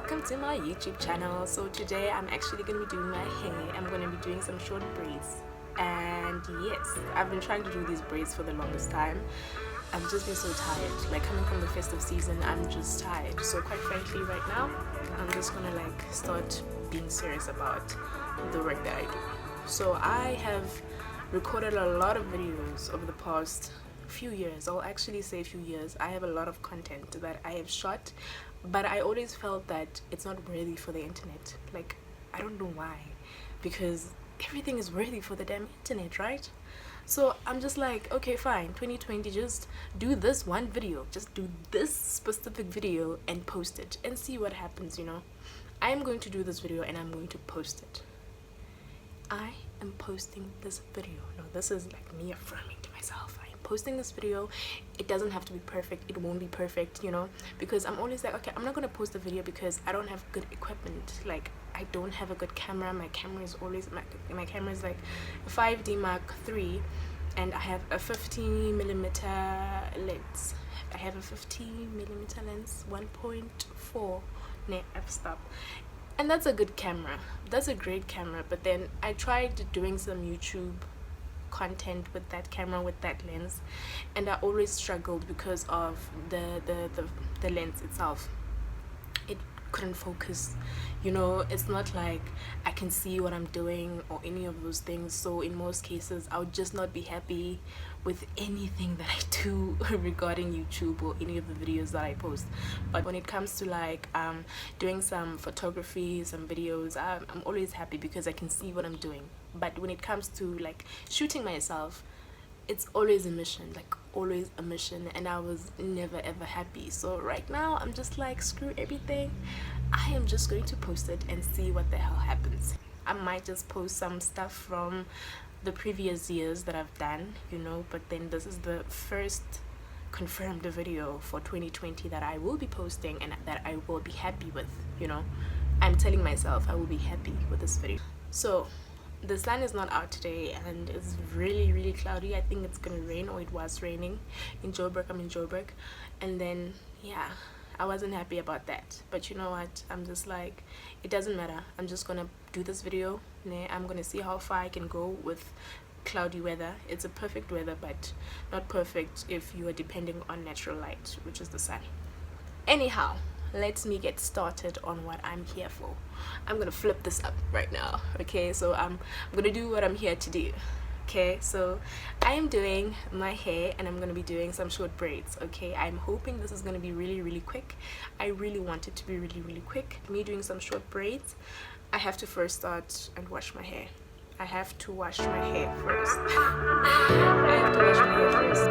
welcome to my YouTube channel. So today I'm actually going to be doing my hair. I'm going to be doing some short braids, and yes, I've been trying to do these braids for the longest time. I've just been so tired, like coming from the festive season. I'm just tired, so quite frankly right now I'm just gonna start being serious about the work that I do. So I have recorded a lot of videos over the past few years. I'll actually say a few years. I have a lot of content that I have shot, but I always felt that it's not worthy for the internet. Like, I don't know why, because everything is worthy for the damn internet, right? So I'm just like, okay, fine, 2020, just do this one video, just do this specific video and post it and see what happens, you know. I'm going to do this video and I'm going to post it. I am posting this video. No, this is like me affirming to myself. I am posting this video. It doesn't have to be perfect. It won't be perfect, you know, because I'm always like, okay, I'm not gonna post a video because I don't have good equipment. Like, I don't have a good camera. My camera is always my camera is like a 5D Mark III, and I have a 50mm lens. I have a 50mm lens, 1.4. Nah, I've stopped. And that's a good camera. That's a great camera. But then I tried doing some YouTube content with that camera, with that lens, and I always struggled because of the lens itself. It couldn't focus, you know. It's not like I can see what I'm doing or any of those things. So in most cases I would just not be happy with anything that I do regarding YouTube or any of the videos that I post. But when it comes to like doing some photography, some videos, I'm always happy because I can see what I'm doing. But when it comes to like shooting myself, it's always a mission, like always a mission, and I was never ever happy. So right now I'm just like, screw everything, I am just going to post it and see what the hell happens. I might just post some stuff from the previous years that I've done, you know, but then this is the first confirmed video for 2020 that I will be posting and that I will be happy with, you know. I'm telling myself I will be happy with this video. So the sun is not out today and it's really cloudy. I think it's gonna rain, or it was raining in Joburg. I'm in Joburg, and then yeah, I wasn't happy about that. But you know what, I'm just like, it doesn't matter. I'm just gonna do this video. I'm gonna see how far I can go with cloudy weather. It's a perfect weather, but not perfect if you are depending on natural light, which is the sun. Anyhow, let me get started on what I'm here for. I'm gonna flip this up right now. Okay, so I'm gonna do what I'm here to do. Okay, so I am doing my hair and I'm gonna be doing some short braids. Okay, I'm hoping this is gonna be really quick. I really want it to be really quick. Me doing some short braids, I have to first start and wash my hair. I have to wash my hair first. I have to wash my hair first.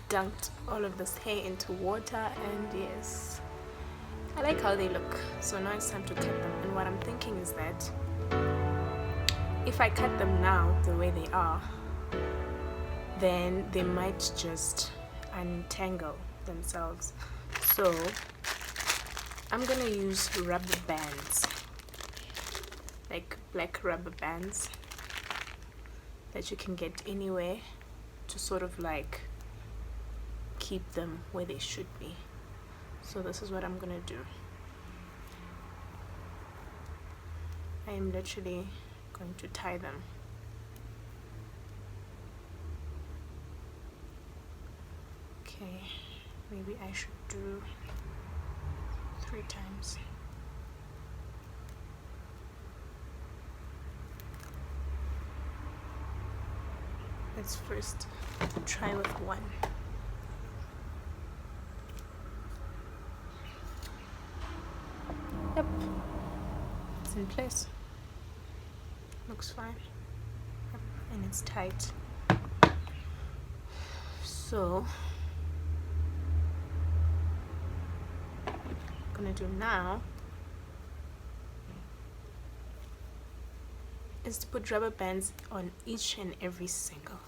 dunked all of this hair into water, and yes, I like how they look. So now it's time to cut them, and what I'm thinking is that if I cut them now the way they are, then they might just untangle themselves. So I'm gonna use rubber bands, like black rubber bands that you can get anywhere, to sort of like keep them where they should be. So this is what I'm gonna do. I am literally going to tie them. Okay, maybe I should do 3 times. Let's first try with 1. Yep, it's in place. Looks fine. Yep, and it's tight. So what I'm gonna do now is to put rubber bands on each and every single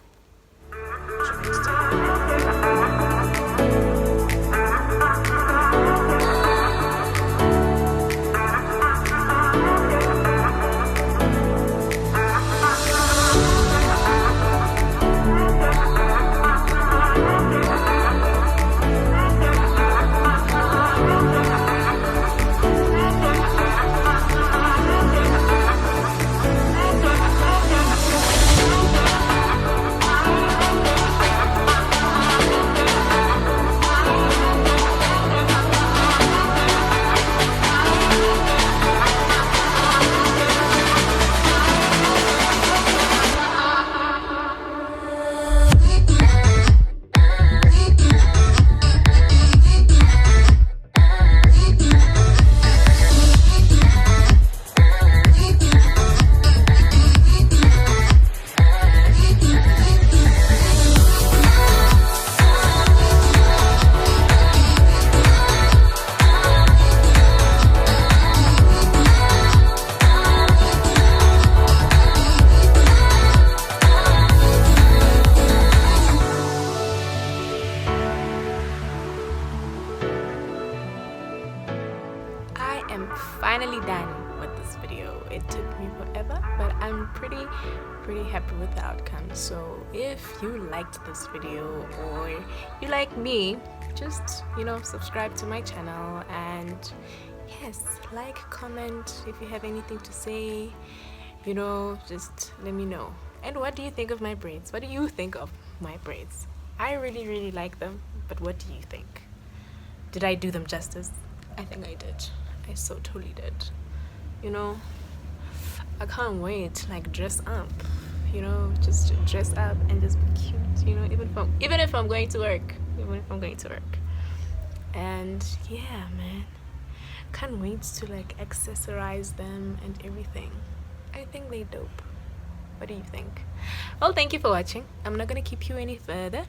finally done with this video. It took me forever, but I'm pretty happy with the outcome. So if you liked this video, or you like me, just subscribe to my channel, and yes, like, comment if you have anything to say, just let me know. And what do you think of my braids? What do you think of my braids? I really like them, but what do you think? Did I do them justice? I think I did. I so totally did. I can't wait to dress up, just dress up and just be cute, even if I'm going to work, and yeah, man, can't wait to accessorize them and everything. I think they're dope. What do you think? Well, thank you for watching. I'm not gonna keep you any further.